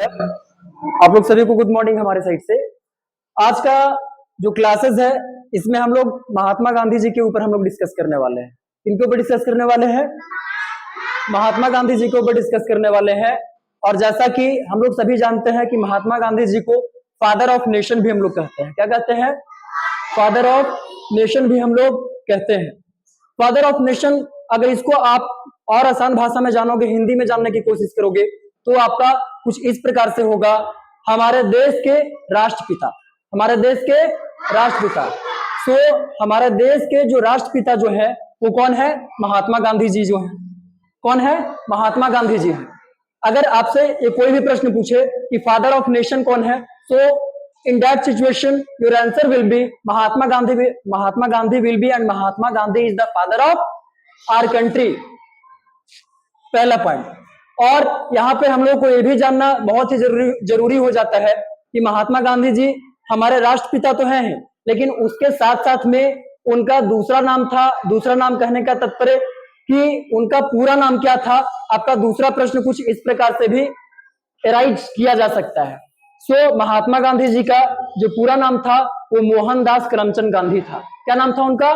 आप लोग सभी को गुड मॉर्निंग हमारे साइड से। आज का जो क्लासेस है इसमें हम लोग महात्मा गांधी जी के ऊपर हम लोग डिस्कस करने वाले हैं। इनके ऊपर डिस्कस करने वाले हैं, महात्मा गांधी जी के ऊपर डिस्कस करने वाले हैं। और जैसा कि हम लोग सभी जानते हैं कि महात्मा गांधी जी को फादर ऑफ नेशन भी हम लोग कहते हैं। क्या कहते हैं? फादर ऑफ नेशन भी हम लोग कहते हैं। फादर ऑफ नेशन, अगर इसको आप और आसान भाषा में जानोगे, हिंदी में जानने की कोशिश करोगे तो आपका कुछ इस प्रकार से होगा, हमारे देश के राष्ट्रपिता, हमारे देश के राष्ट्रपिता। सो हमारे देश के जो राष्ट्रपिता जो है वो कौन है? महात्मा गांधी जी जो है। कौन है? महात्मा गांधी जी है। अगर आपसे ये कोई भी प्रश्न पूछे कि फादर ऑफ नेशन कौन है, so in that situation your answer will be Mahatma Gandhi will be, and Mahatma Gandhi is the father of our country। पहला पॉइंट। और यहाँ पे हम लोग को ये भी जानना बहुत ही जरूरी हो जाता है कि महात्मा गांधी जी हमारे राष्ट्रपिता तो हैं, लेकिन उसके साथ साथ में उनका दूसरा नाम था। दूसरा नाम कहने का तात्पर्य कि उनका पूरा नाम क्या था। आपका दूसरा प्रश्न कुछ इस प्रकार से भी एराइज किया जा सकता है। सो महात्मा गांधी जी का जो पूरा नाम था वो मोहनदास करमचंद गांधी था। क्या नाम था उनका?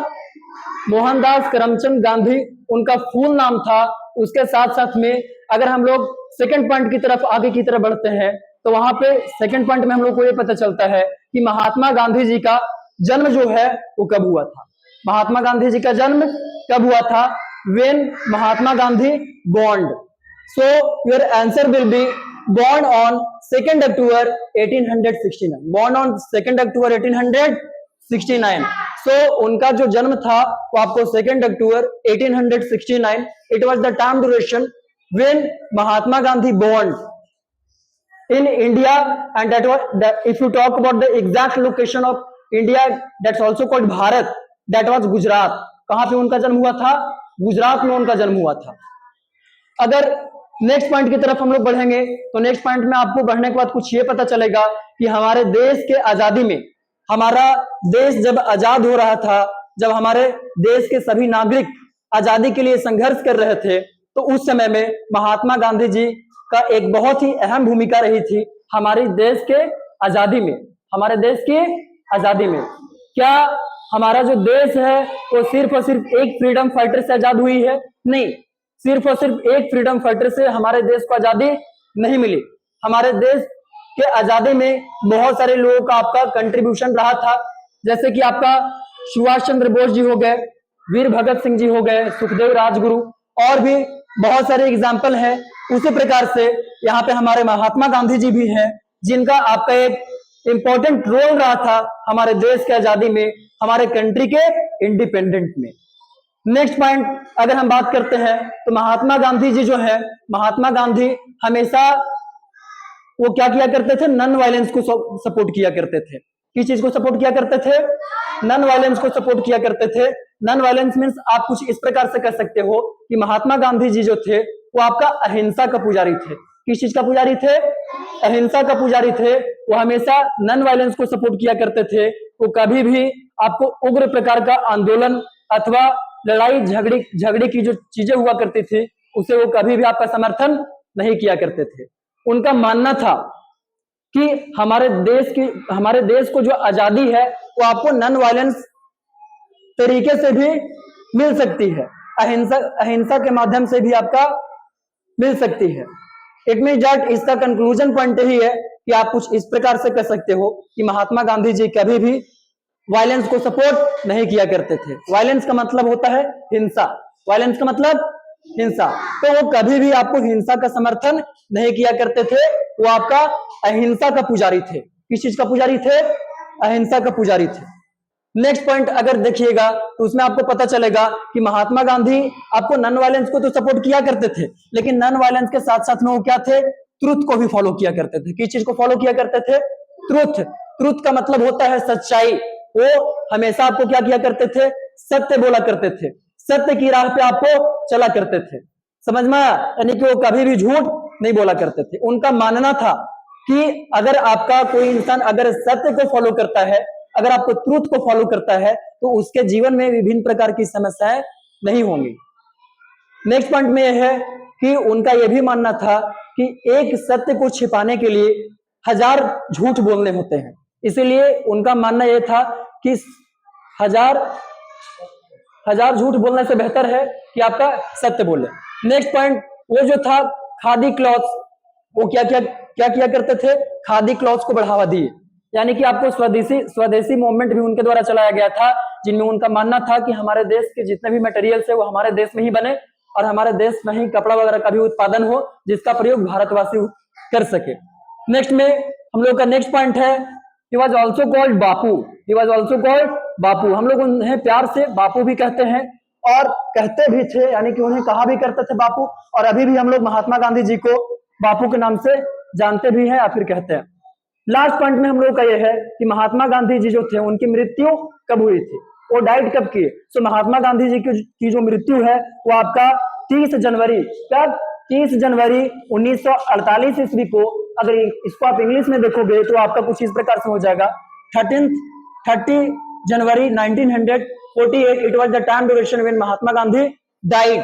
मोहनदास करमचंद गांधी उनका फुल नाम था। उसके साथ साथ में अगर हम लोग सेकंड पॉइंट की तरफ आगे की तरफ बढ़ते हैं तो वहां पे सेकंड पॉइंट में हम लोग को ये पता चलता है कि महात्मा गांधी जी का जन्म जो है वो कब हुआ था। महात्मा गांधी जी का जन्म कब हुआ था? When Mahatma Gandhi born? So your answer will be born on 2nd October 1869। Born on 2nd October 1869। So उनका जो जन्म था वो आपको 2nd October 1869। It was the time duration when Mahatma Gandhi born in India, and that was if you talk about the exact location of India, that's also called Bharat, that was Gujarat। कहां पे उनका जन्म हुआ था? गुजरात में उनका जन्म हुआ था। अगर नेक्स्ट पॉइंट की तरफ हम लोग बढ़ेंगे तो नेक्स्ट पॉइंट में आपको बढ़ने के बाद कुछ ये पता चलेगा कि हमारे देश के आजादी में, हमारा देश जब आजाद हो रहा था, जब हमारे देश के सभी नागरिक आजादी के लिए संघर्ष कर रहे थे, तो उस समय में महात्मा गांधी जी का एक बहुत ही अहम भूमिका रही थी हमारे देश के आजादी में। हमारे देश की आजादी में क्या हमारा जो देश है वो सिर्फ और सिर्फ एक फ्रीडम फाइटर से आजाद हुई है? नहीं, सिर्फ और सिर्फ एक फ्रीडम फाइटर से हमारे देश को आजादी नहीं मिली। हमारे देश के आजादी में बहुत सारे लोगों का आपका कंट्रीब्यूशन रहा था, जैसे कि आपका सुभाष चंद्र बोस जी हो गए, वीर भगत सिंह जी हो गए, सुखदेव राजगुरु, और भी बहुत सारे एग्जाम्पल हैं। उसी प्रकार से यहाँ पे हमारे महात्मा गांधी जी भी हैं, जिनका आपका एक इंपॉर्टेंट रोल रहा था हमारे देश के आजादी में, हमारे कंट्री के इंडिपेंडेंट में। नेक्स्ट पॉइंट अगर हम बात करते हैं तो महात्मा गांधी जी जो है, महात्मा गांधी हमेशा वो क्या किया करते थे? नॉन वायलेंस को सपोर्ट किया करते थे। किस चीज को सपोर्ट किया करते थे? नॉन वायलेंस को सपोर्ट किया करते थे। नॉन वायलेंस मीन्स आप कुछ इस प्रकार से कह सकते हो कि महात्मा गांधी जी जो थे वो आपका अहिंसा का पुजारी थे। किस चीज का पुजारी थे? अहिंसा का पुजारी थे। वो हमेशा नॉन वायलेंस को सपोर्ट किया करते थे। वो कभी भी आपको उग्र प्रकार का आंदोलन अथवा लड़ाई झगड़े की जो चीजें हुआ करती थी उसे वो कभी भी आपका समर्थन नहीं किया करते थे। उनका मानना था कि हमारे देश को जो आजादी है वो आपको नॉन वायलेंस तरीके से भी मिल सकती है, अहिंसा के माध्यम से भी आपका मिल सकती है। इट मीन दैट इसका कंक्लूजन पॉइंट यही है कि आप कुछ इस प्रकार से कह सकते हो कि महात्मा गांधी जी कभी भी वायलेंस को सपोर्ट नहीं किया करते थे। वायलेंस का मतलब होता है हिंसा, वायलेंस का मतलब हिंसा। तो वो कभी भी आपको हिंसा का समर्थन नहीं किया करते थे। वो आपका अहिंसा का पुजारी थे। किस चीज का पुजारी थे? अहिंसा का पुजारी थे। नेक्स्ट पॉइंट अगर देखिएगा तो उसमें आपको पता चलेगा कि महात्मा गांधी आपको नॉन वायलेंस को तो सपोर्ट किया करते थे, लेकिन नॉन वायलेंस के साथ साथ में वो क्या थे? ट्रुथ को भी फॉलो किया करते थे। किस चीज को फॉलो किया करते थे? ट्रुथ। ट्रुथ का मतलब होता है सच्चाई। वो हमेशा आपको क्या किया करते थे? सत्य बोला करते थे। सत्य की राह पे आपको चला करते थे। समझ में आया? यानी कि वो कभी भी झूठ नहीं बोला करते थे। उनका मानना था कि अगर आपका कोई इंसान अगर सत्य को फॉलो करता है, अगर आपको ट्रूथ को फॉलो करता है, तो उसके जीवन में विभिन्न प्रकार की समस्याएं नहीं होंगी। नेक्स्ट पॉइंट में यह है कि उनका यह भी मानना था कि एक सत्य को छिपाने के लिए 1000 झूठ बोलने होते हैं। इसीलिए उनका मानना यह था कि 1000 झूठ बोलने से बेहतर है कि आपका सत्य बोले। नेक्स्ट पॉइंट, वो जो था खादी क्लॉथ्स, वो क्या किया करते थे, खादी क्लॉथ्स को बढ़ावा दिए, यानी कि आपको स्वदेशी मूवमेंट भी उनके द्वारा चलाया गया था, जिनमें उनका मानना था कि हमारे देश के जितने भी मटेरियल्स है वो हमारे देश में ही बने और हमारे देश में ही कपड़ा वगैरह का भी उत्पादन हो, जिसका प्रयोग भारतवासी कर सके। नेक्स्ट में हम लोग का नेक्स्ट पॉइंट है, he was also called Bapu, he was also called बापू। हम लोग उन्हें प्यार से बापू भी कहते हैं और कहते भी थे, यानी कि उन्हें कहा भी करते थे बापू, और अभी भी हम लोग महात्मा गांधी जी को बापू के नाम से जानते भी हैं या फिर कहते हैं। लास्ट पॉइंट में हम लोग का यह है कि महात्मा गांधी जी जो थे उनकी मृत्यु कब हुई थी, वो डाइट कब किए। सो महात्मा गांधी जी की जो मृत्यु है वो आपका 30 जनवरी, कब, 30 जनवरी 1948 ईस्वी को। अगर इसको आप इंग्लिश में देखोगे तो आपका कुछ इस प्रकार से हो जाएगा, 30 जनवरी 1948 it was the time duration when Mahatma Gandhi died.